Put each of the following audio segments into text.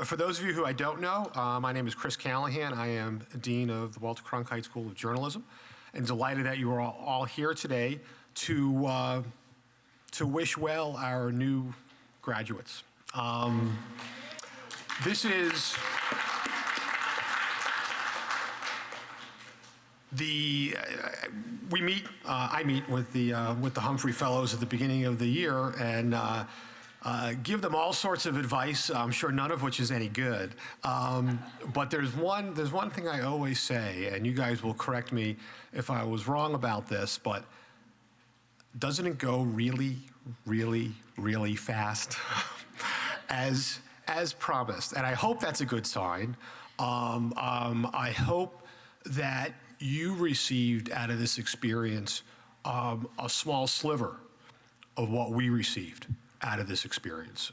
For those of you who I don't know, my name is Chris Callahan. I am Dean of the Walter Cronkite School of Journalism, and delighted that you are all here today to wish well our new graduates. This is I meet with the Humphrey Fellows at the beginning of the year and give them all sorts of advice. I'm sure none of which is any good. But there's one thing I always say, and you guys will correct me if I was wrong about this, but doesn't it go really, really, really fast as promised? And I hope that's a good sign. I hope that you received out of this experience a small sliver of what we received out of this experience.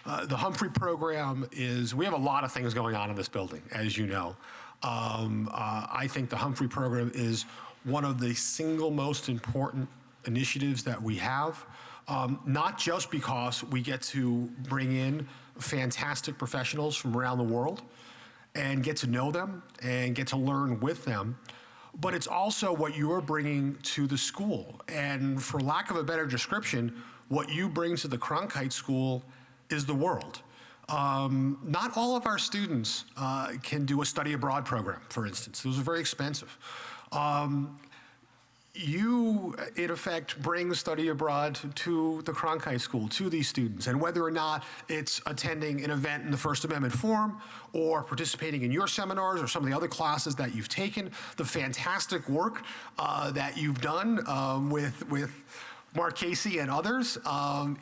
The Humphrey program we have a lot of things going on in this building, as you know. I think the Humphrey program is one of the single most important initiatives that we have, not just because we get to bring in fantastic professionals from around the world and get to know them and get to learn with them, but it's also what you're bringing to the school. And for lack of a better description, what you bring to the Cronkite School is the world. Not all of our students can do a study abroad program, for instance. Those are very expensive. You, in effect, bring study abroad to the Cronkite School, to these students, and whether or not it's attending an event in the First Amendment Forum or participating in your seminars or some of the other classes that you've taken, the fantastic work that you've done with Mark Casey and others,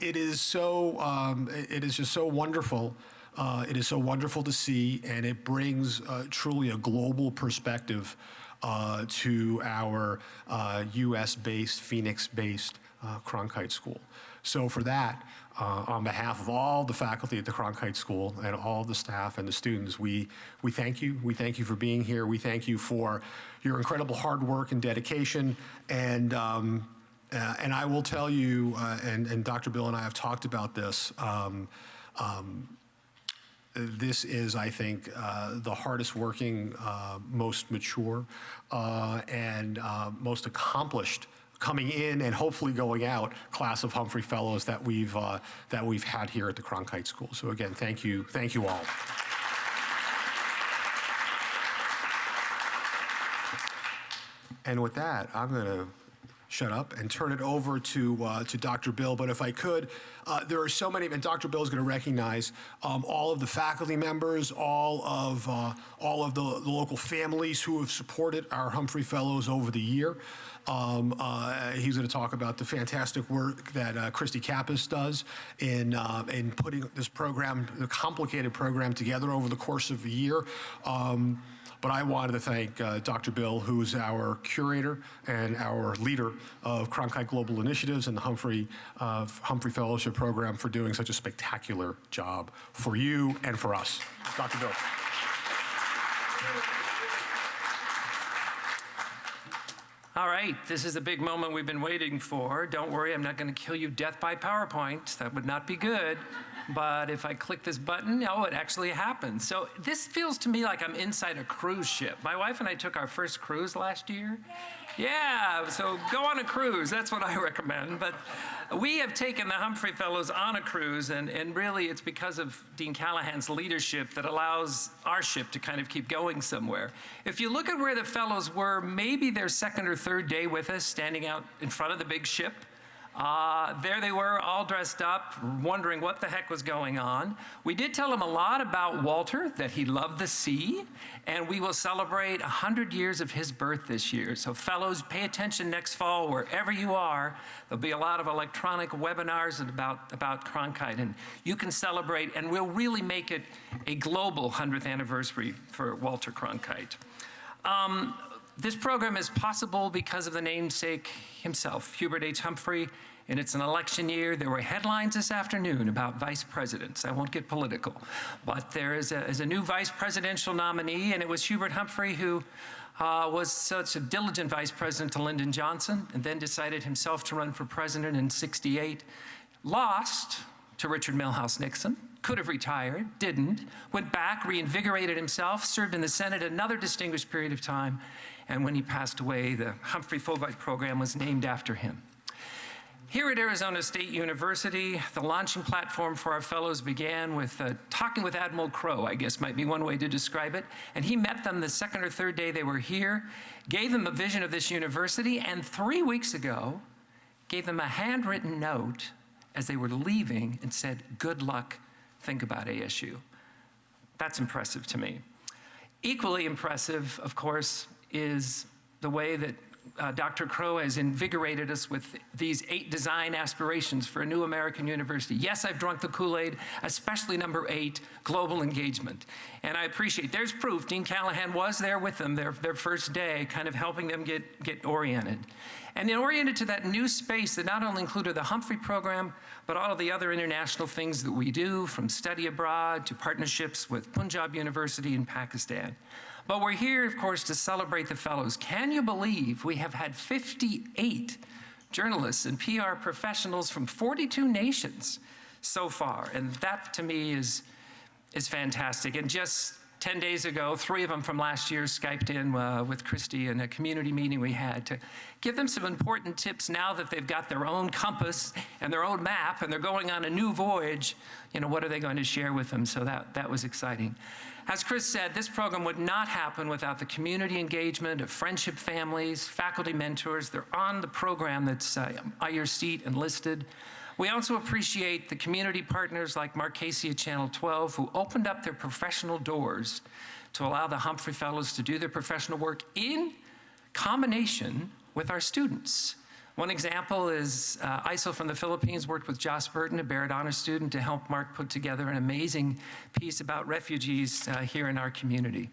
it is just so wonderful. It is so wonderful to see, and it brings truly a global perspective to our US-based, Phoenix-based Cronkite School. So for that, on behalf of all the faculty at the Cronkite School and all the staff and the students, we thank you. We thank you for being here. We thank you for your incredible hard work and dedication. And I will tell you, and Dr. Bill and I have talked about this, this is, I think, the hardest working, most mature, and most accomplished coming in and hopefully going out class of Humphrey Fellows that we've had here at the Cronkite School. So again, thank you all. And with that, I'm going to shut up and turn it over to Dr. Bill. But if I could, there are so many, and Dr. Bill is going to recognize all of the faculty members, all of the local families who have supported our Humphrey Fellows over the year. He's going to talk about the fantastic work that Christy Kappas does in putting this program, the complicated program, together over the course of a year. But I wanted to thank Dr. Bill, who's our curator and our leader of Cronkite Global Initiatives and the Humphrey Fellowship Program, for doing such a spectacular job for you and for us. Dr. Bill. All right, this is a big moment we've been waiting for. Don't worry, I'm not going to kill you death by PowerPoint. That would not be good. But if I click this button, oh, it actually happens. So this feels to me like I'm inside a cruise ship. My wife and I took our first cruise last year. Yeah, so go on a cruise. That's what I recommend. But we have taken the Humphrey Fellows on a cruise, and really it's because of Dean Callahan's leadership that allows our ship to kind of keep going somewhere. If you look at where the Fellows were, maybe their second or third day with us, standing out in front of the big ship. There they were, all dressed up, wondering what the heck was going on. We did tell them a lot about Walter, that he loved the sea, and we will celebrate 100 years of his birth this year. So fellows, pay attention next fall, wherever you are. There'll be a lot of electronic webinars about Cronkite, and you can celebrate, and we'll really make it a global 100th anniversary for Walter Cronkite. This program is possible because of the namesake himself, Hubert H. Humphrey, and it's an election year. There were headlines this afternoon about vice presidents. I won't get political, but there is a new vice presidential nominee, and it was Hubert Humphrey who was such a diligent vice president to Lyndon Johnson, and then decided himself to run for president in '68, lost to Richard Milhouse Nixon, could have retired, didn't, went back, reinvigorated himself, served in the Senate another distinguished period of time, and when he passed away, the Humphrey Fulbright program was named after him. Here at Arizona State University, the launching platform for our fellows began with talking with Admiral Crowe, I guess might be one way to describe it. And he met them the second or third day they were here, gave them a vision of this university, and 3 weeks ago, gave them a handwritten note as they were leaving and said, "Good luck, think about ASU." That's impressive to me. Equally impressive, of course, is the way that Dr. Crowe has invigorated us with these 8 design aspirations for a new American university. Yes, I've drunk the Kool-Aid, especially number 8, global engagement. And I appreciate, there's proof, Dean Callahan was there with them their first day, kind of helping them get oriented. And then oriented to that new space that not only included the Humphrey program, but all of the other international things that we do, from study abroad to partnerships with Punjab University in Pakistan. But we're here, of course, to celebrate the fellows. Can you believe we have had 58 journalists and PR professionals from 42 nations so far? And that, to me, is fantastic. And just 10 days ago, 3 of them from last year Skyped in with Christy in a community meeting we had to give them some important tips now that they've got their own compass and their own map and they're going on a new voyage. You know, what are they going to share with them? So that was exciting. As Chris said, this program would not happen without the community engagement of friendship families, faculty mentors. They're on the program that's by your seat and listed. We also appreciate the community partners like Mark Casey at Channel 12 who opened up their professional doors to allow the Humphrey Fellows to do their professional work in combination with our students. One example is ISO from the Philippines worked with Joss Burton, a Barrett Honor student, to help Mark put together an amazing piece about refugees here in our community.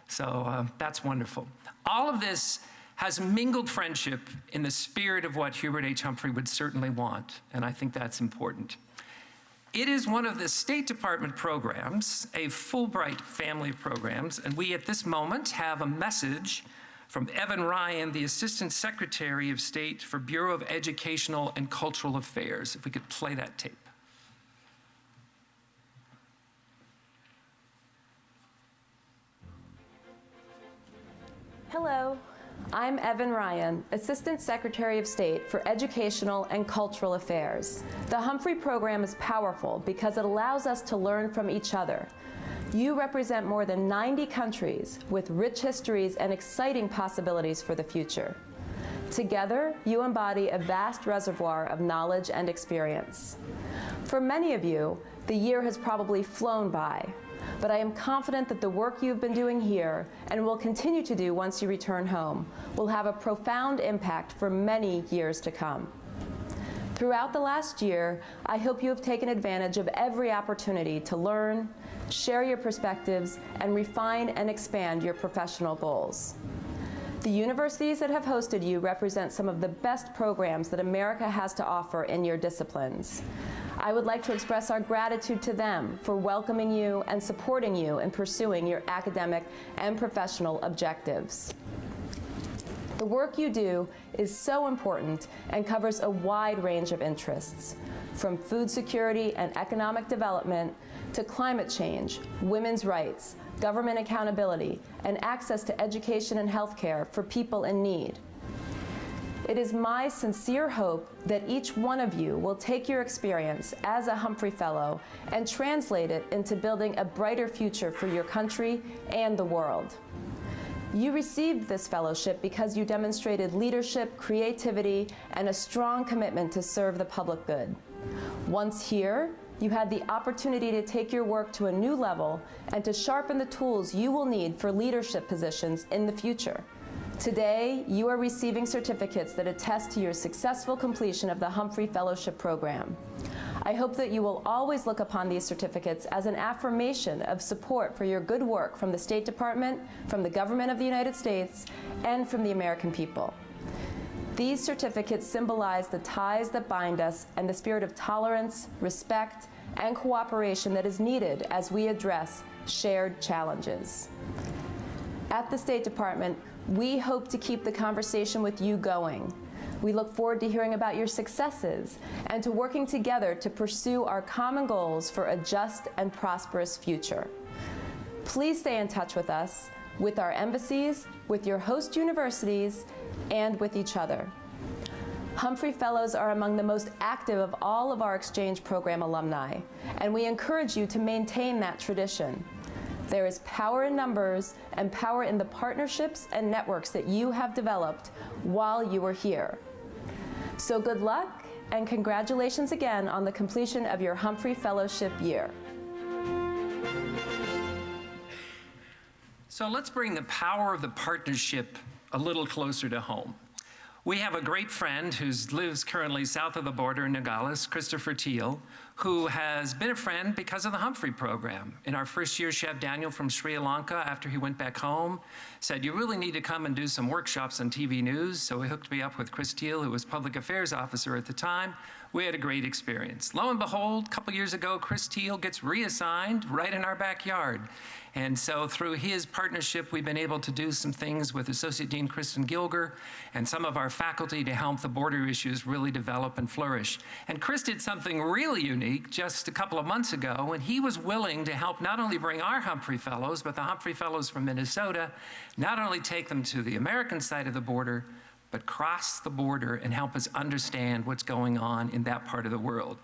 So that's wonderful. All of this has mingled friendship in the spirit of what Hubert H. Humphrey would certainly want, and I think that's important. It is one of the State Department programs, a Fulbright family of programs, and we at this moment have a message from Evan Ryan, the Assistant Secretary of State for Bureau of Educational and Cultural Affairs. If we could play that tape. Hello, I'm Evan Ryan, Assistant Secretary of State for Educational and Cultural Affairs. The Humphrey program is powerful because it allows us to learn from each other. You represent more than 90 countries with rich histories and exciting possibilities for the future. Together, you embody a vast reservoir of knowledge and experience. For many of you, the year has probably flown by, but I am confident that the work you've been doing here and will continue to do once you return home will have a profound impact for many years to come. Throughout the last year, I hope you have taken advantage of every opportunity to learn, share your perspectives, and refine and expand your professional goals. The universities that have hosted you represent some of the best programs that America has to offer in your disciplines. I would like to express our gratitude to them for welcoming you and supporting you in pursuing your academic and professional objectives. The work you do is so important and covers a wide range of interests, from food security and economic development to climate change, women's rights, government accountability, and access to education and healthcare for people in need. It is my sincere hope that each one of you will take your experience as a Humphrey Fellow and translate it into building a brighter future for your country and the world. You received this fellowship because you demonstrated leadership, creativity, and a strong commitment to serve the public good. Once here, you had the opportunity to take your work to a new level and to sharpen the tools you will need for leadership positions in the future. Today, you are receiving certificates that attest to your successful completion of the Humphrey Fellowship Program. I hope that you will always look upon these certificates as an affirmation of support for your good work from the State Department, from the government of the United States, and from the American people. These certificates symbolize the ties that bind us and the spirit of tolerance, respect, and cooperation that is needed as we address shared challenges. At the State Department, we hope to keep the conversation with you going. We look forward to hearing about your successes and to working together to pursue our common goals for a just and prosperous future. Please stay in touch with us, with our embassies, with your host universities, and with each other. Humphrey Fellows are among the most active of all of our exchange program alumni, and we encourage you to maintain that tradition. There is power in numbers and power in the partnerships and networks that you have developed while you were here. So good luck and congratulations again on the completion of your Humphrey Fellowship year. So let's bring the power of the partnership a little closer to home. We have a great friend who lives currently south of the border in Nogales, Christopher Teal, who has been a friend because of the Humphrey program. In our first year, Chef Daniel from Sri Lanka, after he went back home, said, you really need to come and do some workshops on TV news. So he hooked me up with Chris Teal, who was public affairs officer at the time. We had a great experience. Lo and behold, a couple years ago, Chris Teal gets reassigned right in our backyard. And so through his partnership, we've been able to do some things with Associate Dean Kristen Gilger and some of our faculty to help the border issues really develop and flourish. And Chris did something really unique just a couple of months ago when he was willing to help not only bring our Humphrey Fellows, but the Humphrey Fellows from Minnesota, not only take them to the American side of the border, but cross the border and help us understand what's going on in that part of the world.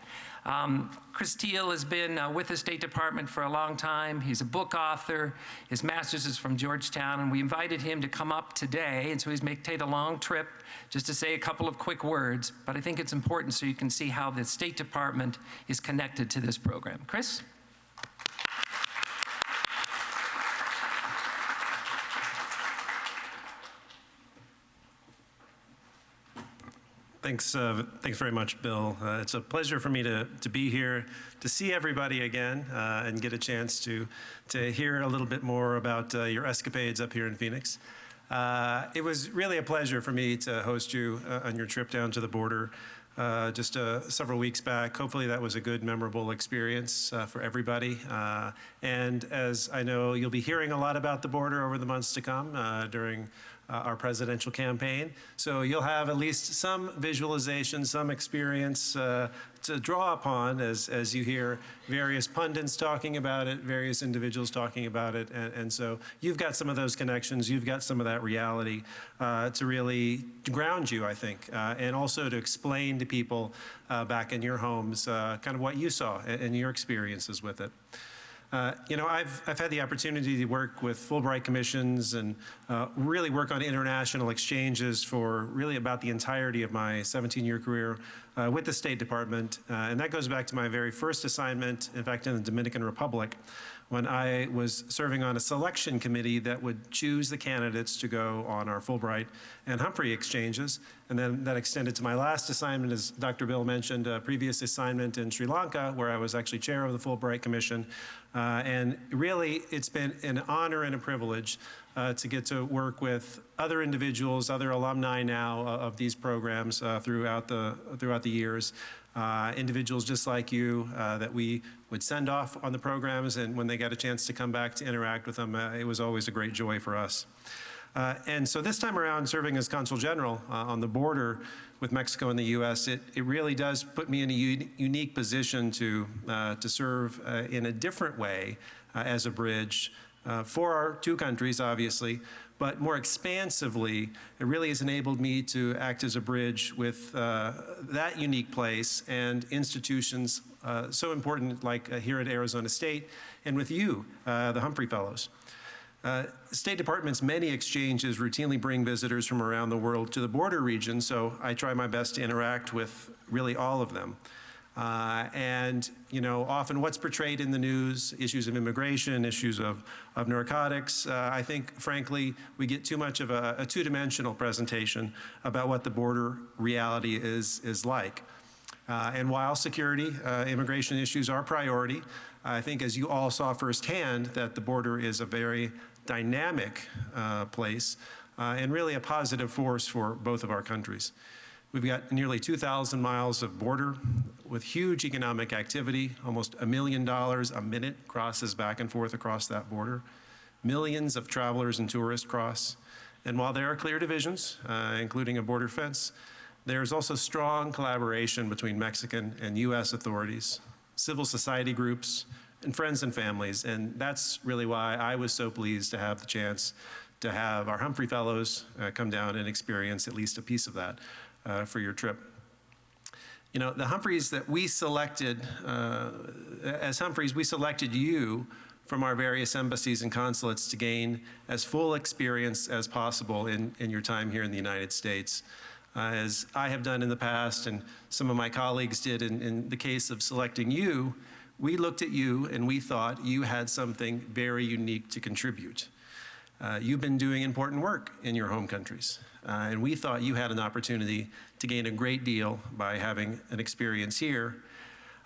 Chris Teal has been with the State Department for a long time. He's a book author. His master's is from Georgetown, and we invited him to come up today, and so he's taken a long trip just to say a couple of quick words, but I think it's important so you can see how the State Department is connected to this program. Chris? Thanks very much, Bill. It's a pleasure for me to be here, to see everybody again, and get a chance to hear a little bit more about your escapades up here in Phoenix. It was really a pleasure for me to host you on your trip down to the border just several weeks back. Hopefully that was a good, memorable experience for everybody. And as I know, you'll be hearing a lot about the border over the months to come during our presidential campaign. So you'll have at least some visualization, some experience to draw upon as you hear various pundits talking about it, various individuals talking about it. And so you've got some of those connections, you've got some of that reality to really ground you, I think, and also to explain to people back in your homes kind of what you saw and your experiences with it. You know, I've had the opportunity to work with Fulbright commissions and really work on international exchanges for really about the entirety of my 17-year career with the State Department. And that goes back to my very first assignment, in fact, in the Dominican Republic, when I was serving on a selection committee that would choose the candidates to go on our Fulbright and Humphrey exchanges. And then that extended to my last assignment, as Dr. Bill mentioned, a previous assignment in Sri Lanka, where I was actually chair of the Fulbright Commission. And really, it's been an honor and a privilege to get to work with other individuals, other alumni now of these programs throughout the years. Individuals just like you that we would send off on the programs, and when they got a chance to come back to interact with them, it was always a great joy for us. And so this time around, serving as Consul General on the border with Mexico and the U.S., it really does put me in a unique position to serve in a different way as a bridge for our two countries, obviously, but more expansively, it really has enabled me to act as a bridge with that unique place and institutions so important like here at Arizona State and with you, the Humphrey Fellows. State Department's many exchanges routinely bring visitors from around the world to the border region, so I try my best to interact with really all of them. And, you know, often what's portrayed in the news, issues of immigration, issues of narcotics, I think, frankly, we get too much of a two-dimensional presentation about what the border reality is like. And while security, immigration issues are a priority, I think as you all saw firsthand that the border is a very dynamic place and really a positive force for both of our countries. We've got nearly 2,000 miles of border with huge economic activity. Almost $1 million a minute crosses back and forth across that border. Millions of travelers and tourists cross. And while there are clear divisions, including a border fence, There's also strong collaboration between Mexican and U.S. authorities, civil society groups, and friends and families. And that's really why I was so pleased to have the chance to have our Humphrey Fellows come down and experience at least a piece of that for your trip. You know, the Humphreys that we selected, as Humphreys, we selected you from our various embassies and consulates to gain as full experience as possible in your time here in the United States. As I have done in the past, and some of my colleagues did in the case of selecting you, we looked at you and we thought you had something very unique to contribute. You've been doing important work in your home countries, and we thought you had an opportunity to gain a great deal by having an experience here.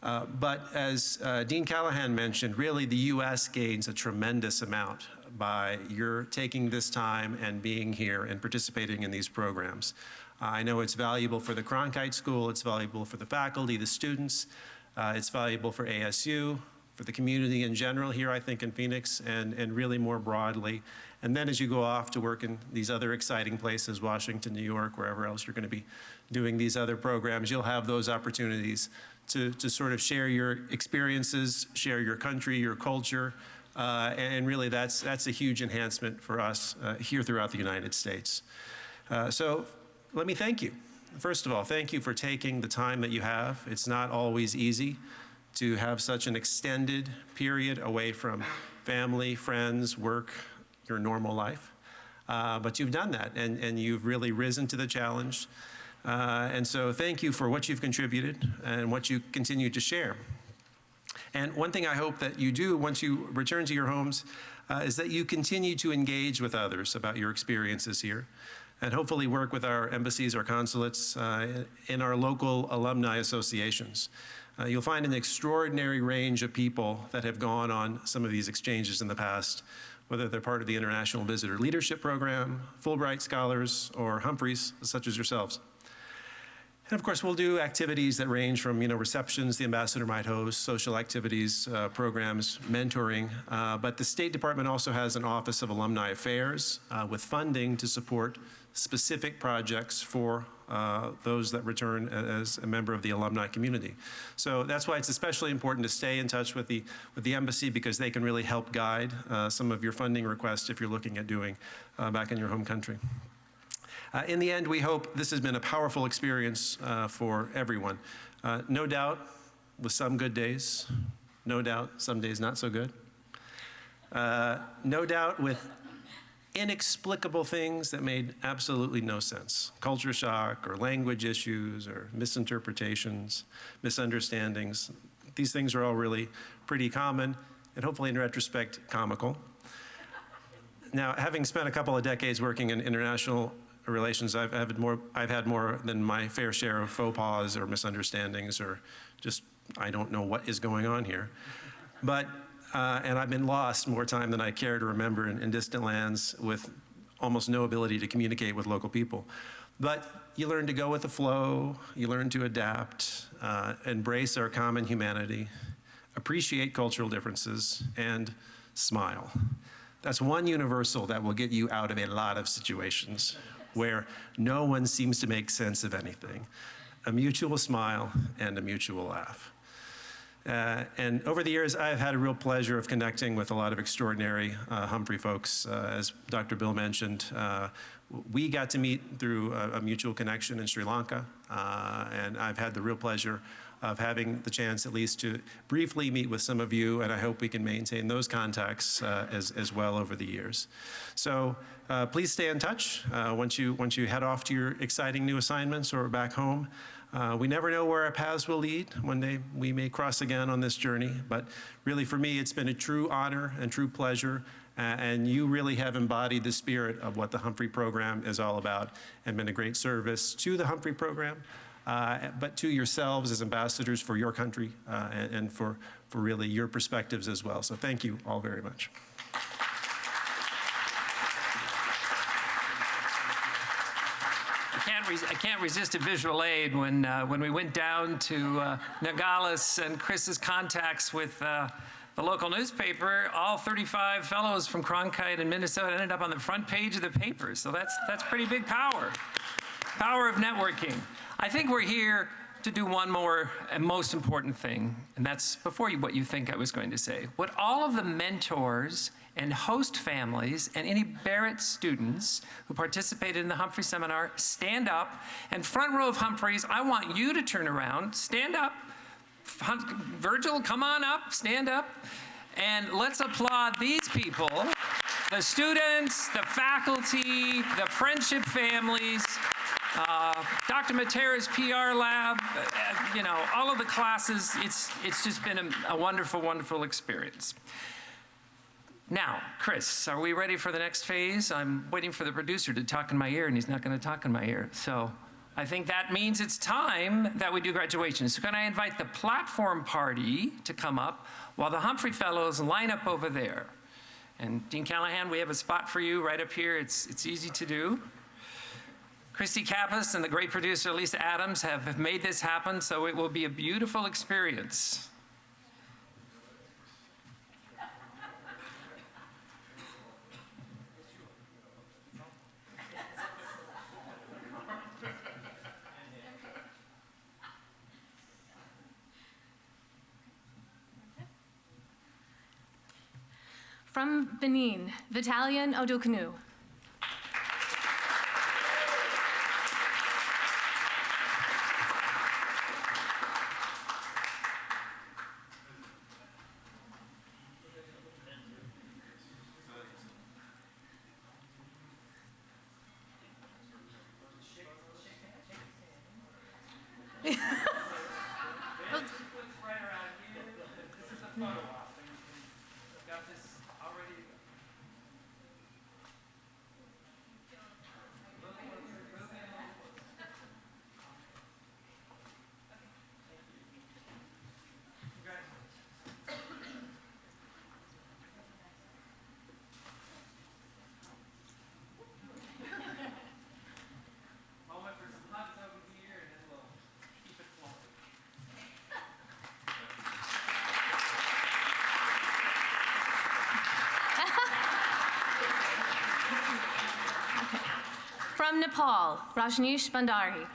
But as Dean Callahan mentioned, really the U.S. gains a tremendous amount by your taking this time and being here and participating in these programs. I know it's valuable for the Cronkite School, it's valuable for the faculty, the students, it's valuable for ASU, for the community in general here, I think, in Phoenix, and really more broadly. And then as you go off to work in these other exciting places, Washington, New York, wherever else you're going to be doing these other programs, you'll have those opportunities to sort of share your experiences, share your country, your culture, and really that's a huge enhancement for us here throughout the United States. So let me thank you. First of all, thank you for taking the time that you have. It's not always easy to have such an extended period away from family, friends, work, your normal life. But you've done that, and you've really risen to the challenge. And so thank you for what you've contributed and what you continue to share. And one thing I hope that you do once you return to your homes is that you continue to engage with others about your experiences here, and hopefully work with our embassies, our consulates, in our local alumni associations. You'll find an extraordinary range of people that have gone on some of these exchanges in the past, whether they're part of the International Visitor Leadership Program, Fulbright Scholars, or Humphreys, such as yourselves. And of course, we'll do activities that range from, receptions the ambassador might host, social activities, programs, mentoring. But the State Department also has an Office of Alumni Affairs with funding to support specific projects for those that return as a member of the alumni community. So that's why it's especially important to stay in touch with the embassy, because they can really help guide some of your funding requests if you're looking at doing back in your home country. In the end, we hope this has been a powerful experience for everyone. No doubt with some good days, no doubt some days not so good. No doubt with inexplicable things that made absolutely no sense. Culture shock or language issues or misinterpretations, misunderstandings. These things are all really pretty common and hopefully in retrospect comical. Now, having spent a couple of decades working in international relations, I've had more than my fair share of faux pas or misunderstandings or just, I don't know what is going on here. But, and I've been lost more time than I care to remember in distant lands with almost no ability to communicate with local people. But you learn to go with the flow, you learn to adapt, embrace our common humanity, appreciate cultural differences, and smile. That's one universal that will get you out of a lot of situations where no one seems to make sense of anything. A mutual smile and a mutual laugh. And over the years, I've had a real pleasure of connecting with a lot of extraordinary Humphrey folks. As Dr. Bill mentioned, we got to meet through a mutual connection in Sri Lanka, and I've had the real pleasure of having the chance at least to briefly meet with some of you, and I hope we can maintain those contacts as well over the years. So please stay in touch once you head off to your exciting new assignments or back home. We never know where our paths will lead. One day we may cross again on this journey, but really for me it's been a true honor and true pleasure, and you really have embodied the spirit of what the Humphrey program is all about and been a great service to the Humphrey program, but to yourselves as ambassadors for your country and for really your perspectives as well. So thank you all very much. I can't resist a visual aid when we went down to Nogales and Chris's contacts with the local newspaper. All 35 fellows from Cronkite in Minnesota ended up on the front page of the paper. So that's pretty big power. Power of networking. I think we're here to do one more and most important thing, and that's what you think I was going to say. Would all of the mentors and host families and any Barrett students who participated in the Humphrey seminar stand up? And front row of Humphreys, I want you to turn around, stand up. Virgil, come on up, stand up. And let's applaud these people, the students, the faculty, the friendship families, Dr. Matera's PR lab, all of the classes. It's just been a wonderful, wonderful experience. Now, Chris, are we ready for the next phase? I'm waiting for the producer to talk in my ear, and he's not going to talk in my ear. So I think that means it's time that we do graduation. So can I invite the platform party to come up while the Humphrey Fellows line up over there? And Dean Callahan, we have a spot for you right up here. It's easy to do. Christy Kappas and the great producer Lisa Adams have made this happen, so it will be a beautiful experience. From Benin, Vitalian Odokunu. From Nepal, Rajneesh Bandari.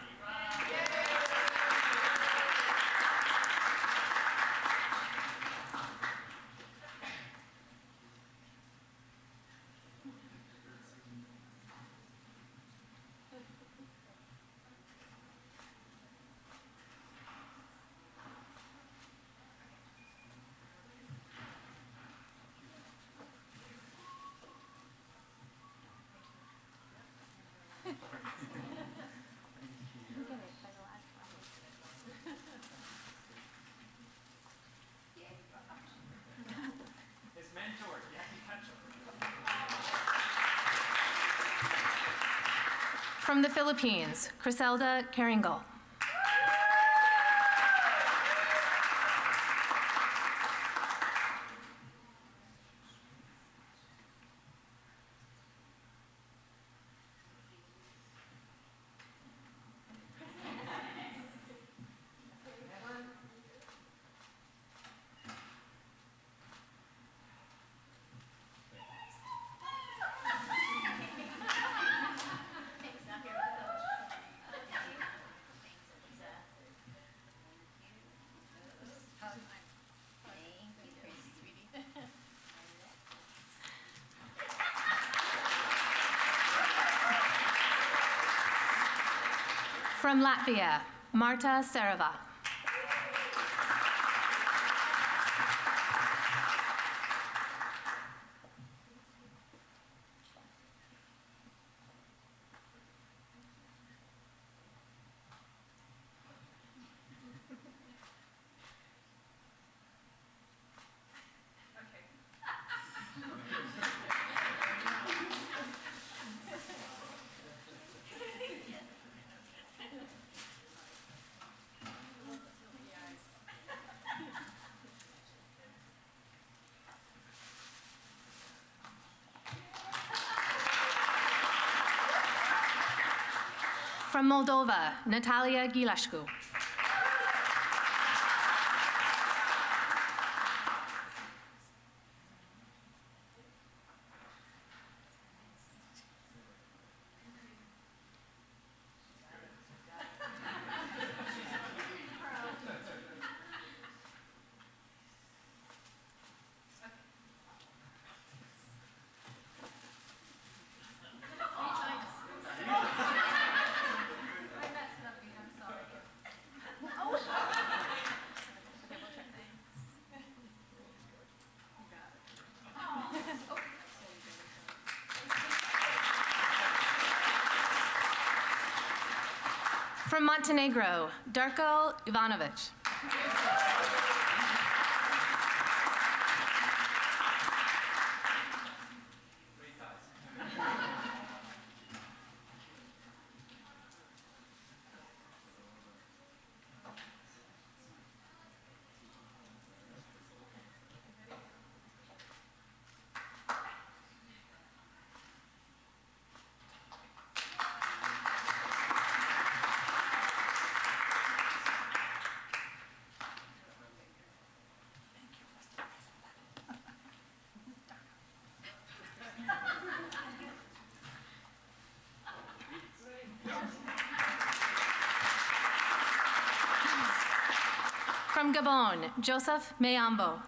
From the Philippines, Criselda Caringal. From Latvia, Marta Sereva. From Moldova, Natalia Gilashku. From Montenegro, Darko Ivanovic. From Gabon, Joseph Mayambo.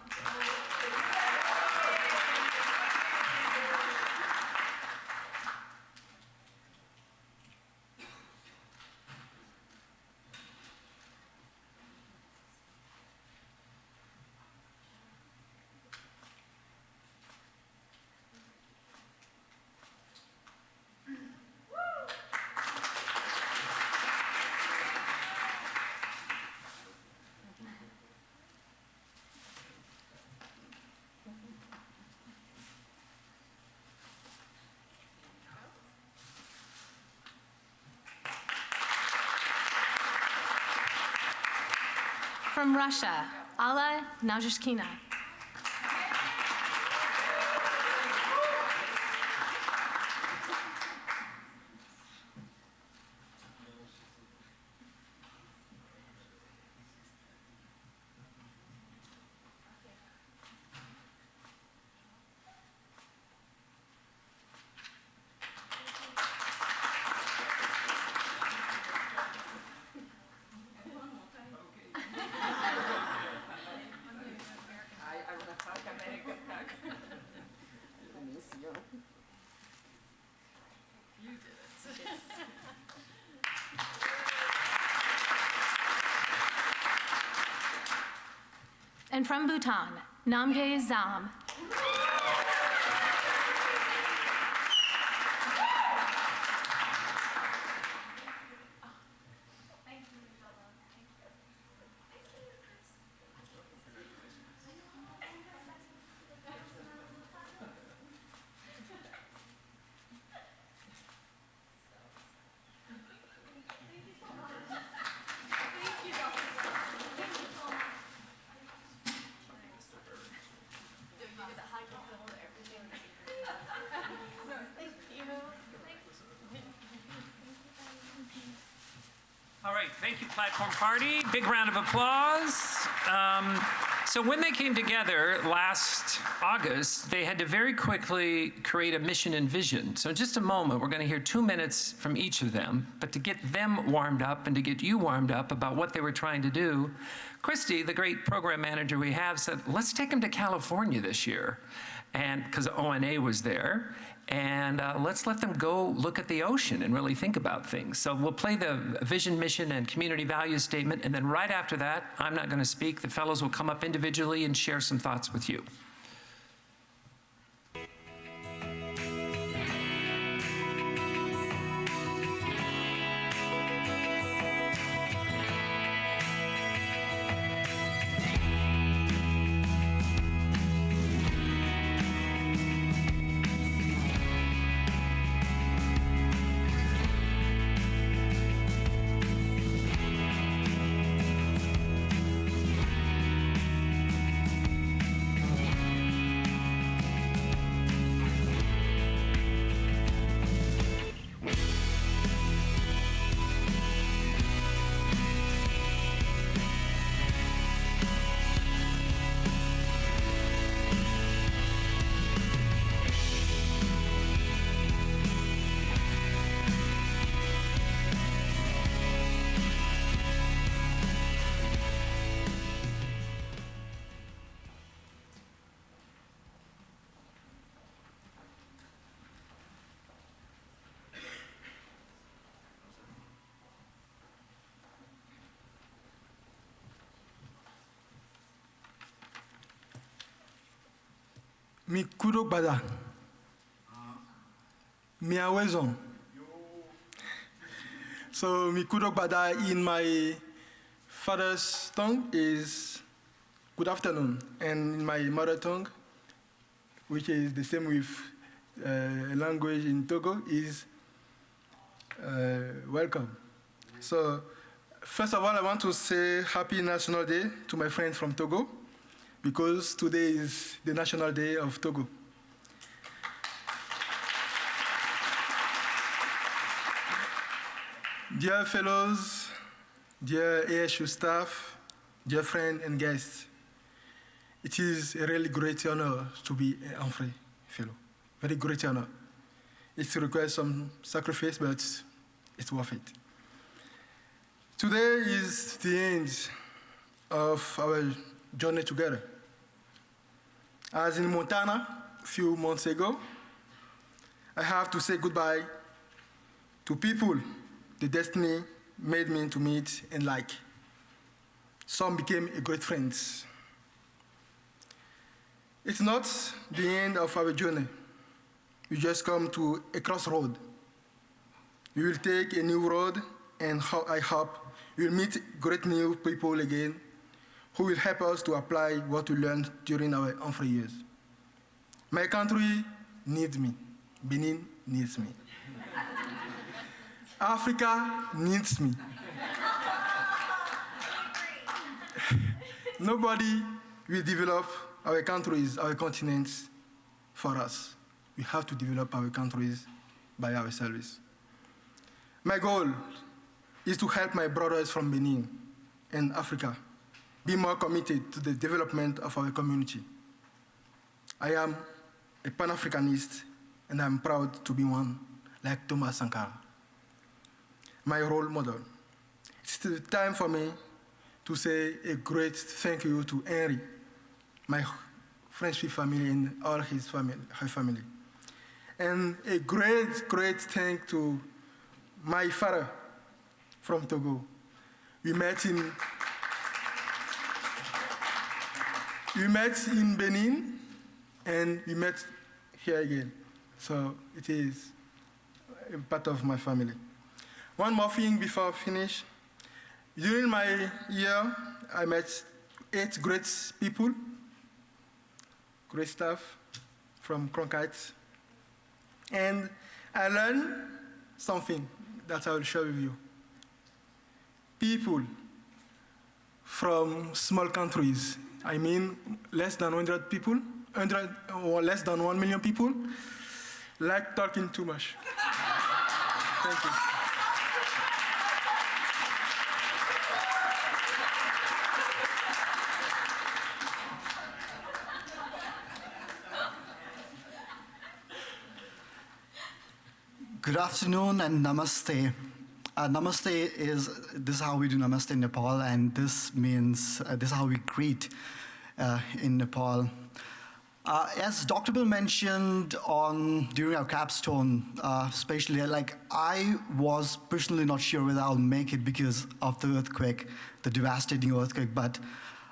From Russia, Alla Najishkina. And from Bhutan, Namgay Zam. All right, thank you, Platform Party. Big round of applause. So when they came together last August, they had to very quickly create a mission and vision. So in just a moment, we're going to hear 2 minutes from each of them. But to get them warmed up and to get you warmed up about what they were trying to do, Christy, the great program manager we have, said, let's take them to California this year. And because ONA was there. And let's let them go look at the ocean and really think about things. So we'll play the vision, mission, and community values statement, and then right after that, I'm not going to speak. The fellows will come up individually and share some thoughts with you. Mi kudok bada. Mi awezon. So, mi kudok badai in my father's tongue is good afternoon, and in my mother tongue, which is the same with language in Togo, is welcome. So, first of all, I want to say Happy National Day to my friends from Togo, because today is the National Day of Togo. Dear fellows, dear ASU staff, dear friends and guests, it is a really great honor to be a Humphrey Fellow. Very great honor. It requires some sacrifice, but it's worth it. Today is the end of our journey together. As in Montana a few months ago, I have to say goodbye to people the destiny made me to meet and like. Some became great friends. It's not the end of our journey. We just come to a crossroad. We will take a new road, and I hope we will meet great new people again who will help us to apply what we learned during our Humphrey years. My country needs me. Benin needs me. Africa needs me. Nobody will develop our countries, our continents for us. We have to develop our countries by ourselves. My goal is to help my brothers from Benin and Africa be more committed to the development of our community. I am a Pan-Africanist, and I'm proud to be one, like Thomas Sankara, my role model. It's time for me to say a great thank you to Henry, my French family and all his family, her family. And a great, great thank to my father from Togo. We met in Benin, and we met here again. So it is a part of my family. One more thing before I finish. During my year, I met 8 great people, great staff from Cronkite. And I learned something that I will share with you. People from small countries, I mean less than 100 people, 100 or less than 1 million people, like talking too much. Thank you. Good afternoon and namaste. This is how we do namaste in Nepal, and this means, this is how we greet in Nepal. As Dr. Bill mentioned during our capstone, especially, I was personally not sure whether I'll make it because of the earthquake, the devastating earthquake, but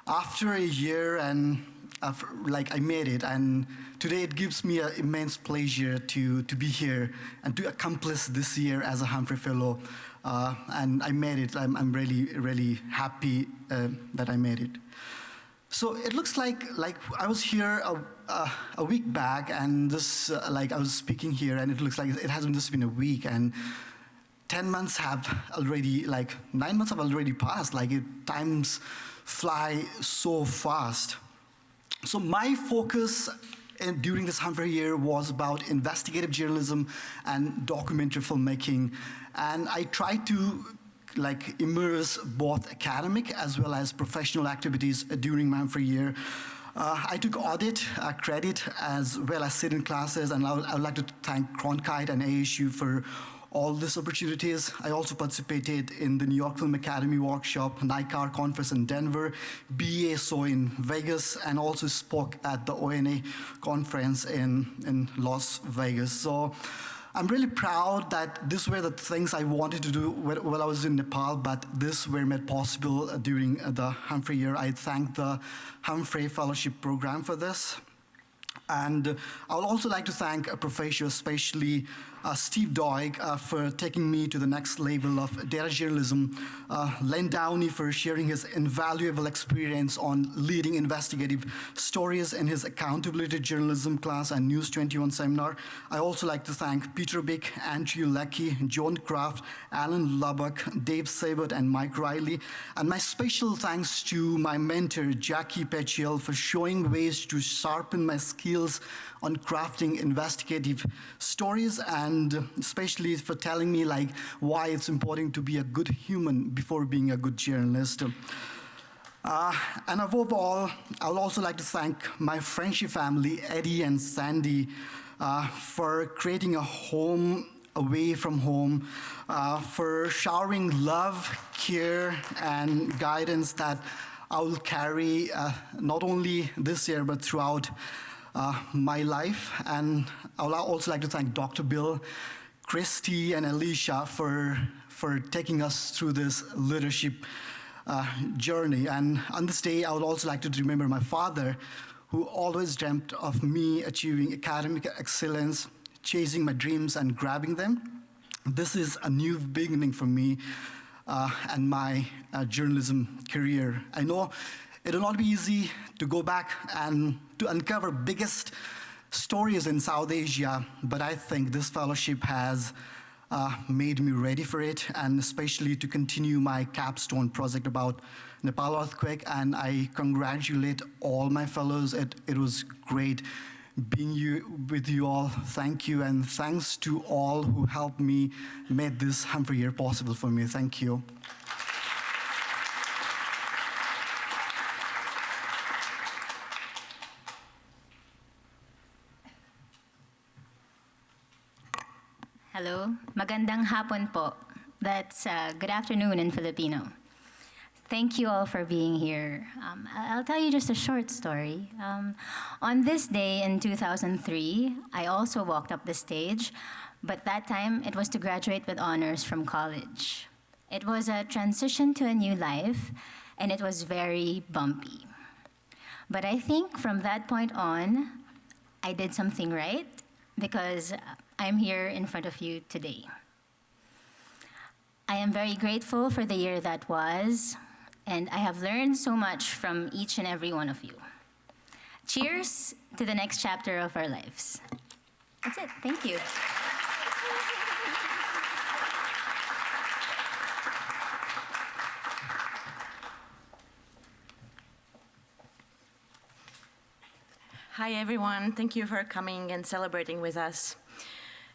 after a year and I made it, and today it gives me an immense pleasure to be here and to accomplish this year as a Humphrey Fellow. And I made it. I'm really, really happy that I made it. So it looks like I was here a week back, and this I was speaking here, and it looks like it hasn't just been a week, and 10 months have already, 9 months have already passed. Times fly so fast. So my focus during this Humphrey year was about investigative journalism and documentary filmmaking. And I tried to immerse both academic as well as professional activities during my Humphrey year. I took audit credit as well as sit-in classes, and I would like to thank Cronkite and ASU for all these opportunities. I also participated in the New York Film Academy workshop, NICAR conference in Denver, BASO in Vegas, and also spoke at the ONA conference in Las Vegas. So I'm really proud that these were the things I wanted to do while I was in Nepal, but this were made possible during the Humphrey year. I thank the Humphrey Fellowship Program for this. And I would also like to thank a professor, especially Steve Doig for taking me to the next level of data journalism, Len Downey for sharing his invaluable experience on leading investigative stories in his accountability journalism class and News 21 seminar. I also like to thank Peter Bick, Andrew Leckie, John Kraft, Alan Lubbock, Dave Sabert, and Mike Riley. And my special thanks to my mentor, Jackie Petchiel, for showing ways to sharpen my skills on crafting investigative stories, and especially for telling me like why it's important to be a good human before being a good journalist. And above all, I would also like to thank my friendship family, Eddie and Sandy, for creating a home away from home, for showering love, care, and guidance that I will carry not only this year but throughout my life. And I would also like to thank Dr. Bill, Christy, and Alicia for taking us through this leadership journey. And on this day, I would also like to remember my father, who always dreamt of me achieving academic excellence, chasing my dreams and grabbing them. This is a new beginning for me and my journalism career. I know it will not be easy to go back and to uncover biggest stories in South Asia, but I think this fellowship has made me ready for it, and especially to continue my capstone project about Nepal earthquake. And I congratulate all my fellows. It was great being with you all. Thank you, and thanks to all who helped me make this Humphrey year possible for me. Thank you. Hello, magandang hapon po. That's good afternoon in Filipino. Thank you all for being here. I'll tell you just a short story. On this day in 2003, I also walked up the stage, but that time it was to graduate with honors from college. It was a transition to a new life, and it was very bumpy. But I think from that point on, I did something right, because I'm here in front of you today. I am very grateful for the year that was, and I have learned so much from each and every one of you. Cheers to the next chapter of our lives. That's it. Thank you. Hi, everyone. Thank you for coming and celebrating with us.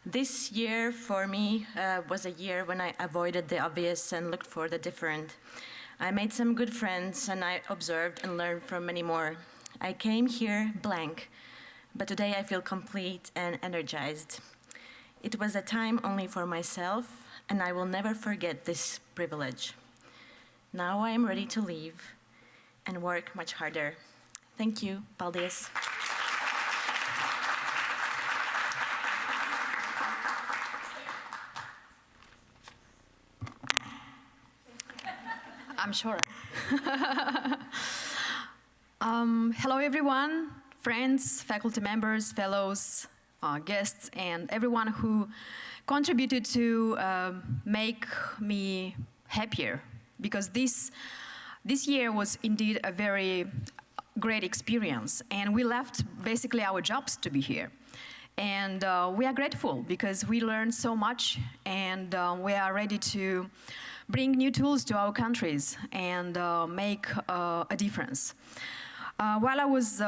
This year, for me, was a year when I avoided the obvious and looked for the different. I made some good friends, and I observed and learned from many more. I came here blank, but today I feel complete and energized. It was a time only for myself, and I will never forget this privilege. Now I am ready to leave and work much harder. Thank you. Paldies. I'm sure. Hello, everyone, friends, faculty members, fellows, guests, and everyone who contributed to make me happier, because this year was indeed a very great experience, and we left basically our jobs to be here. And we are grateful because we learned so much, and we are ready to bring new tools to our countries and make a difference. While I was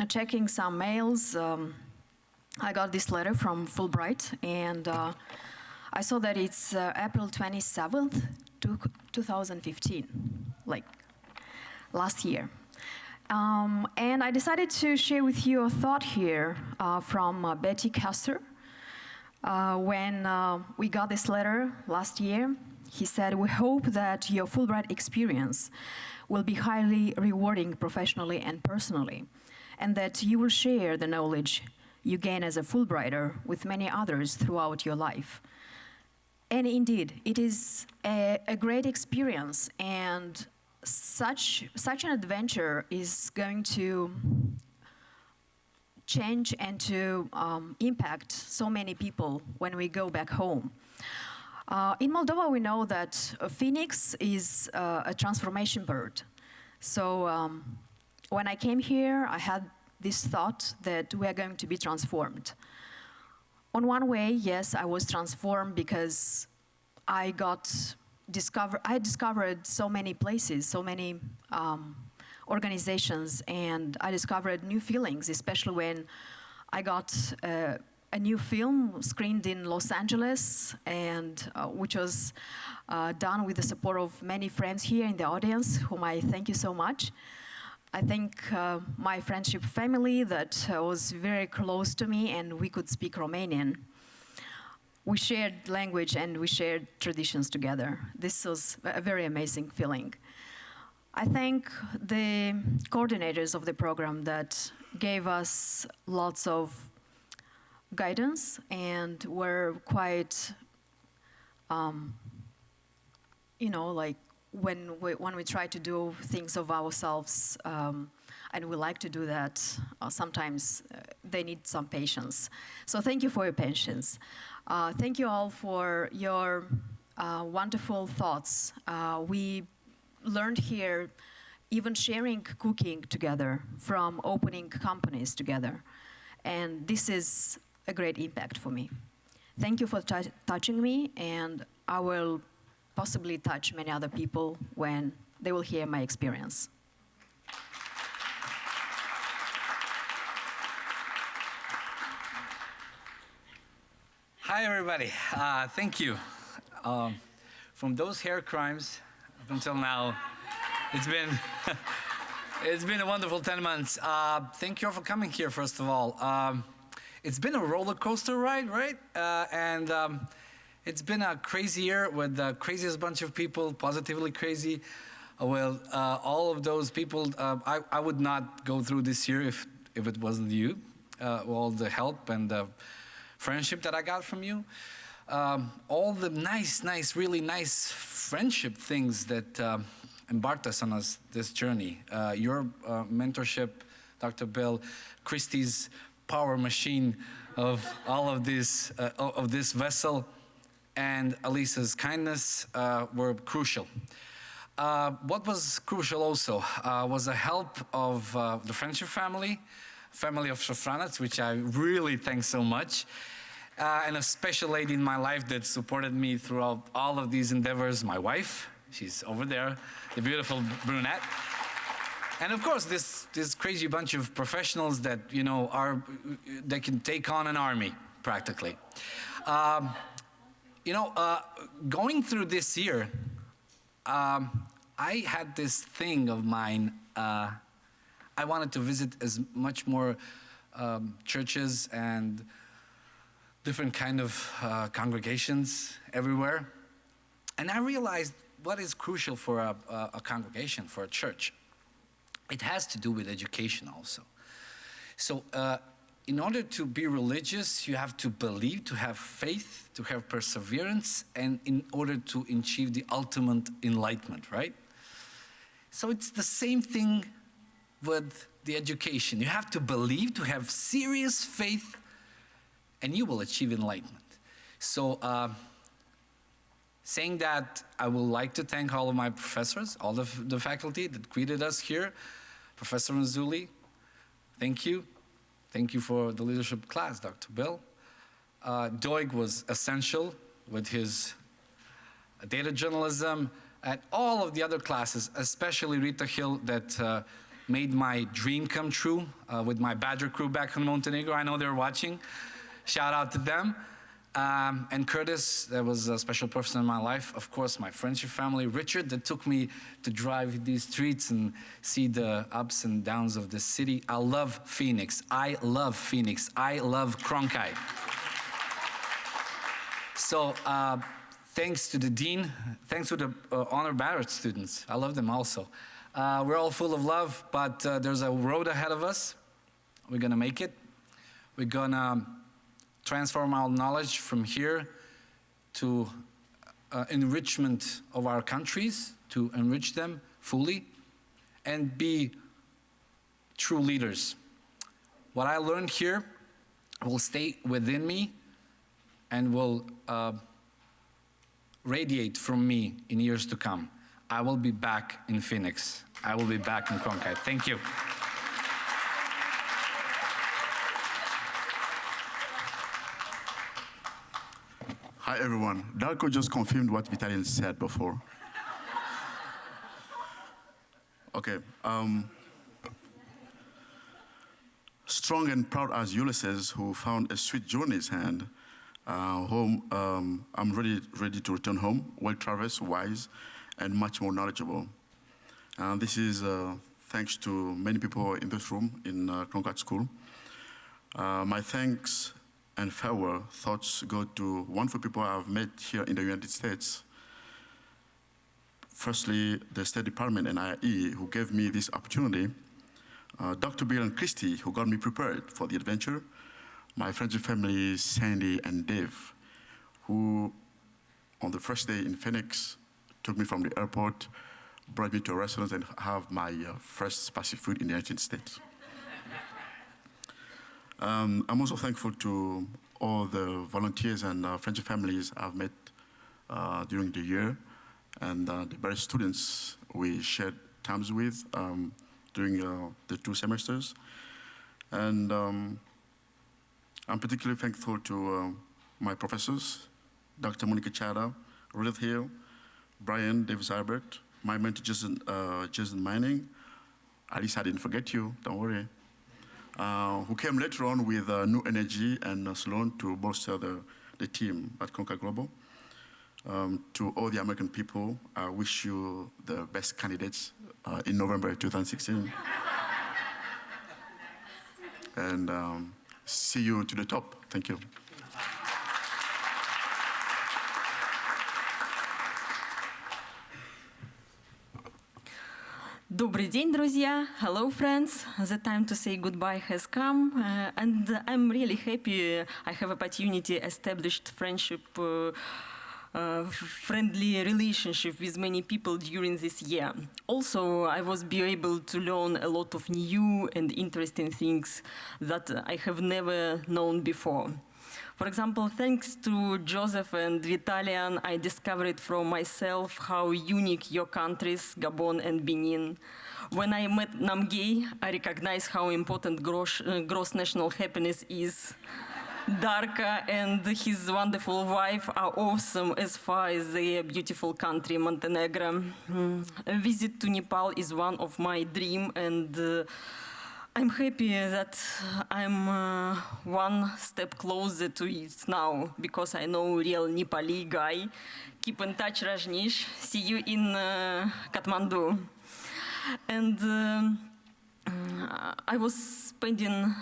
checking some mails, I got this letter from Fulbright, and I saw that it's April 27th, 2015, like last year. And I decided to share with you a thought here from Betty Castor. When we got this letter last year, he said, "We hope that your Fulbright experience will be highly rewarding professionally and personally, and that you will share the knowledge you gain as a Fulbrighter with many others throughout your life." And indeed, it is a great experience, and such an adventure is going to change and to impact so many people when we go back home. In Moldova, we know that a phoenix is a transformation bird. So when I came here, I had this thought that we are going to be transformed. On one way, yes, I was transformed because I discovered so many places, so many organizations, and I discovered new feelings, especially when I got a new film screened in Los Angeles, and which was done with the support of many friends here in the audience, whom I thank you so much. I thank my friendship family that was very close to me, and we could speak Romanian. We shared language and we shared traditions together. This was a very amazing feeling. I thank the coordinators of the program that gave us lots of guidance and were quite, you know, like when we try to do things of ourselves, and we like to do that, sometimes they need some patience. So thank you for your patience. Thank you all for your wonderful thoughts. We learned here even sharing cooking together from opening companies together. And this is a great impact for me. Thank you for touching me, and I will possibly touch many other people when they will hear my experience. Hi, everybody. Thank you. From those hair crimes up until now, it's been it's been a wonderful 10 months. Thank you all for coming here, first of all. It's been a roller coaster ride, right? It's been a crazy year with the craziest bunch of people, positively crazy. Well, all of those people, I would not go through this year if it wasn't you, all the help and the friendship that I got from you. All the really nice friendship things that embarked us on this journey. Your mentorship, Dr. Bill, Christy's power machine of all of this vessel, and Alisa's kindness were crucial. What was crucial also was the help of the friendship family of Shafranets, which I really thank so much. And a special lady in my life that supported me throughout all of these endeavors, my wife. She's over there, the beautiful brunette. And of course, this crazy bunch of professionals that, you know, they can take on an army, practically. Going through this year, I had this thing of mine. I wanted to visit as much more churches and different kind of congregations everywhere. And I realized what is crucial for a congregation, for a church. It has to do with education also. So in order to be religious, you have to believe, to have faith, to have perseverance, and in order to achieve the ultimate enlightenment, right? So it's the same thing with the education. You have to believe, to have serious faith, and you will achieve enlightenment. So saying that, I would like to thank all of my professors, all of the faculty that greeted us here. Professor Nzuli, thank you. Thank you for the leadership class, Dr. Bill. Doig was essential with his data journalism, and all of the other classes, especially Rita Hill, that made my dream come true with my Badger crew back in Montenegro. I know they're watching. Shout out to them. And Curtis, that was a special person in my life. Of course, my friendship family. Richard, that took me to drive these streets and see the ups and downs of this city. I love Phoenix. I love Phoenix. I love Cronkite. So thanks to the dean. Thanks to the honor Barrett students. I love them also. We're all full of love, but there's a road ahead of us. We're going to make it. We're going to transform our knowledge from here to enrichment of our countries, to enrich them fully, and be true leaders. what I learned here will stay within me and will radiate from me in years to come. I will be back in Phoenix. I will be back in Cronkite. Thank you. Hi, everyone. Darko just confirmed what Vitalian said before. Okay. Strong and proud as Ulysses, who found a sweet joy in his hand, home, I'm ready to return home, well-traversed, wise, and much more knowledgeable. This is thanks to many people in this room in Cronkite School. My thanks and farewell thoughts go to wonderful people I've met here in the United States. Firstly, the State Department and IE, who gave me this opportunity. Dr. Bill and Christy, who got me prepared for the adventure. My friends and family, Sandy and Dave, who on the first day in Phoenix, took me from the airport, brought me to a restaurant and have my first spicy food in the United States. I'm also thankful to all the volunteers and friends and families I've met during the year, and the various students we shared times with during the 2 semesters. And I'm particularly thankful to my professors, Dr. Monica Chada, Ruth Hill, Brian Davis Albert, my mentor Jason Mining. Alice, I didn't forget you, don't worry. Who came later on with new energy and Sloan to bolster the team at Cronkite Global. To all the American people, I wish you the best candidates in November 2016. And see you to the top. Thank you. Добрый день, друзья. Hello, friends. The time to say goodbye has come, and I'm really happy I have opportunity established friendship, friendly relationship with many people during this year. Also, I was be able to learn a lot of new and interesting things that I have never known before. For example, thanks to Joseph and Vitalian, I discovered from myself how unique your countries, Gabon and Benin. When I met Namgay, I recognized how important gross national happiness is. Darka and his wonderful wife are awesome as far as their beautiful country, Montenegro. A visit to Nepal is one of my dreams, and I'm happy that I'm one step closer to it now, because I know real Nepali guy. Keep in touch, Rajneesh. See you in Kathmandu. And I was spending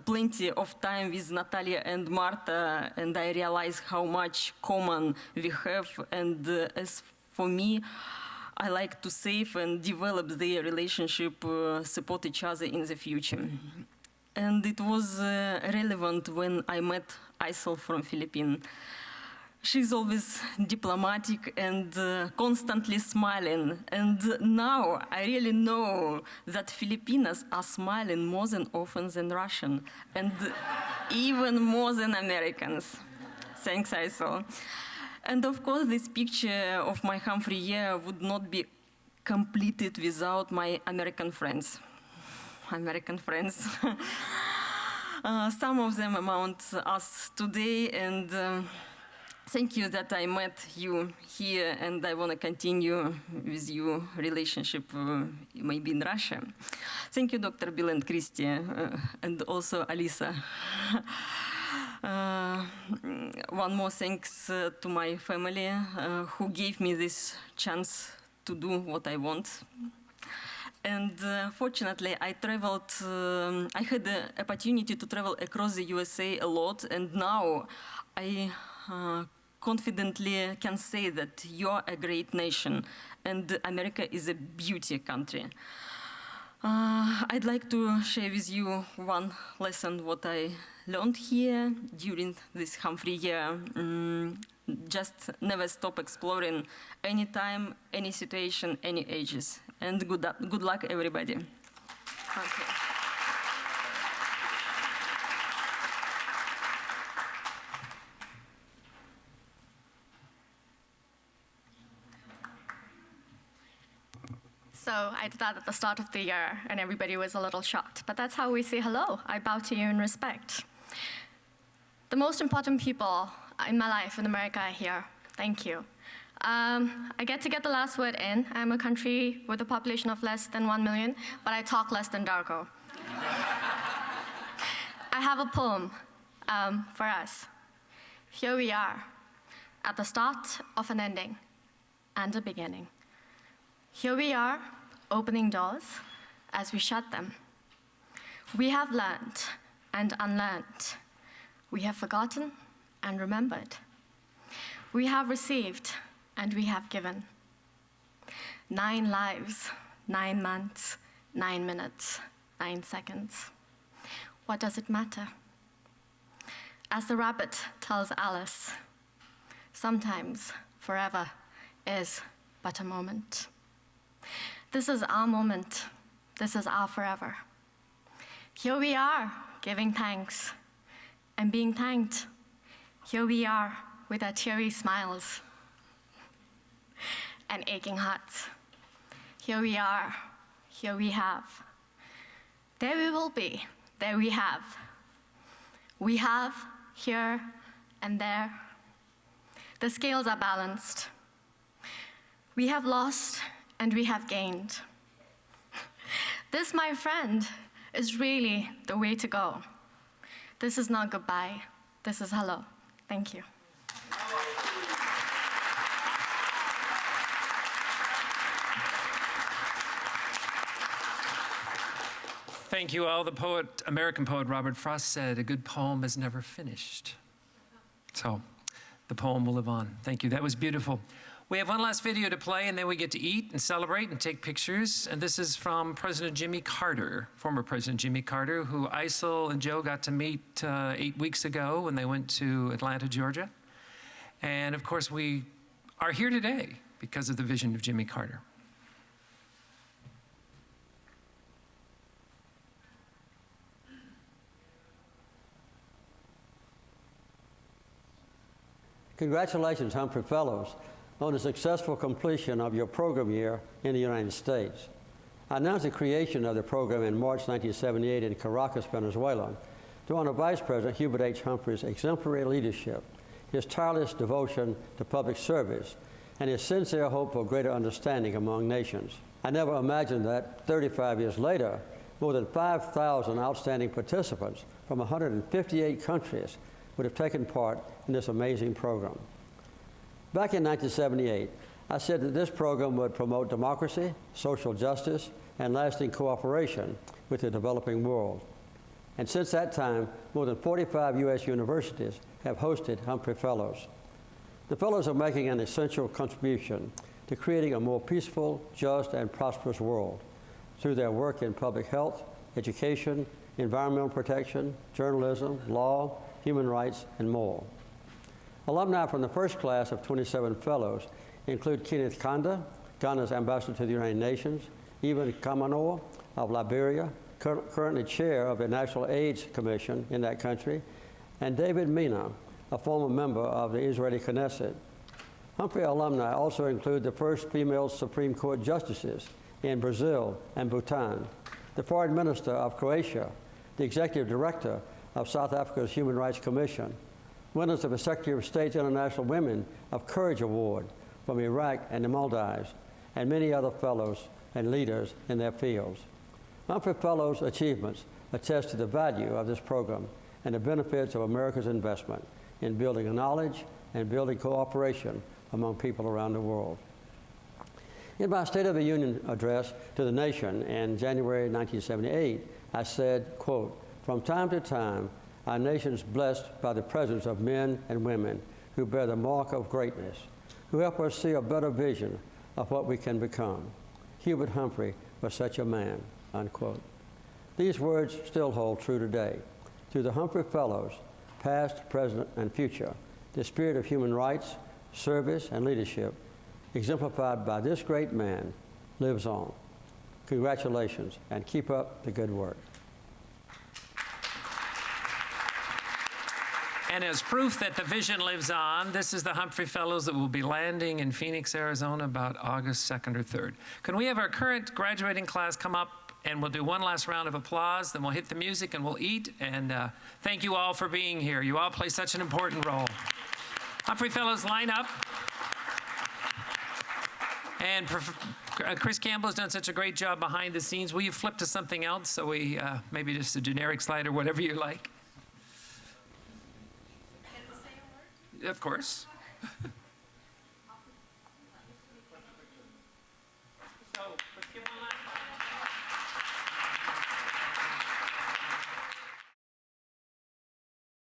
plenty of time with Natalia and Marta, and I realized how much common we have. And as for me, I like to save and develop their relationship, support each other in the future. And it was relevant when I met Aisel from Philippines. She's always diplomatic and constantly smiling. And now I really know that Filipinos are smiling more than often than Russian, and even more than Americans. Thanks, Aisel. And of course, this picture of my Humphrey year would not be completed without my American friends. American friends. Some of them amount us today, and thank you that I met you here, and I want to continue with you relationship maybe in Russia. Thank you, Dr. Bill and Christy, and also Alisa. One more thanks to my family who gave me this chance to do what I want. And fortunately, I traveled, I had the opportunity to travel across the USA a lot, and now I confidently can say that you're a great nation, and America is a beauty country. I'd like to share with you one lesson what I learned here during this Humphrey year. Just never stop exploring anytime, any situation, any ages. And good luck, everybody. Okay. So I did that at the start of the year, and everybody was a little shocked. But that's how we say hello. I bow to you in respect. The most important people in my life in America are here. Thank you. I get the last word in. I'm a country with a population of less than 1 million, but I talk less than Darko. I have a poem for us. Here we are, at the start of an ending and a beginning. Here we are, opening doors as we shut them. We have learned and unlearned. We have forgotten and remembered. We have received and we have given. 9 lives, 9 months, 9 minutes, 9 seconds. What does it matter? As the rabbit tells Alice, sometimes forever is but a moment. This is our moment. This is our forever. Here we are, giving thanks and being thanked. Here we are with our teary smiles and aching hearts. Here we are, here we have. There we will be, there we have. We have, here and there. The scales are balanced. We have lost and we have gained. This, my friend, is really the way to go. This is not goodbye, this is hello. Thank you. Thank you all. The poet, American poet Robert Frost said, "A good poem is never finished." So the poem will live on. Thank you. That was beautiful. We have one last video to play, and then we get to eat and celebrate and take pictures. And this is from President Jimmy Carter, former President Jimmy Carter, who Isel and Joe got to meet 8 weeks ago when they went to Atlanta, Georgia. And of course, we are here today because of the vision of Jimmy Carter. Congratulations, Humphrey Fellows, on the successful completion of your program year in the United States. I announced the creation of the program in March 1978 in Caracas, Venezuela, to honor Vice President Hubert H. Humphrey's exemplary leadership, his tireless devotion to public service, and his sincere hope for greater understanding among nations. I never imagined that 35 years later, more than 5,000 outstanding participants from 158 countries would have taken part in this amazing program. Back in 1978, I said that this program would promote democracy, social justice, and lasting cooperation with the developing world. And since that time, more than 45 U.S. universities have hosted Humphrey Fellows. The Fellows are making an essential contribution to creating a more peaceful, just, and prosperous world through their work in public health, education, environmental protection, journalism, law, human rights, and more. Alumni from the first class of 27 fellows include Kenneth Kanda, Ghana's ambassador to the United Nations, Evan Kamanoa of Liberia, currently chair of the National AIDS Commission in that country, and David Mina, a former member of the Israeli Knesset. Humphrey alumni also include the first female Supreme Court justices in Brazil and Bhutan, the foreign minister of Croatia, the executive director of South Africa's Human Rights Commission, winners of the Secretary of State's International Women of Courage Award from Iraq and the Maldives, and many other fellows and leaders in their fields. Humphrey Fellows' achievements attest to the value of this program and the benefits of America's investment in building knowledge and building cooperation among people around the world. In my State of the Union address to the nation in January 1978, I said, quote, "From time to time, our nation is blessed by the presence of men and women who bear the mark of greatness, who help us see a better vision of what we can become. Hubert Humphrey was such a man," unquote. These words still hold true today. Through the Humphrey Fellows, past, present, and future, the spirit of human rights, service, and leadership, exemplified by this great man, lives on. Congratulations, and keep up the good work. And as proof that the vision lives on, this is the Humphrey Fellows that will be landing in Phoenix, Arizona about August 2nd or 3rd. Can we have our current graduating class come up and we'll do one last round of applause, then we'll hit the music and we'll eat. And thank you all for being here. You all play such an important role. Humphrey Fellows, line up. And Chris Campbell has done such a great job behind the scenes. Will you flip to something else so we, maybe just a generic slide or whatever you like? Of course.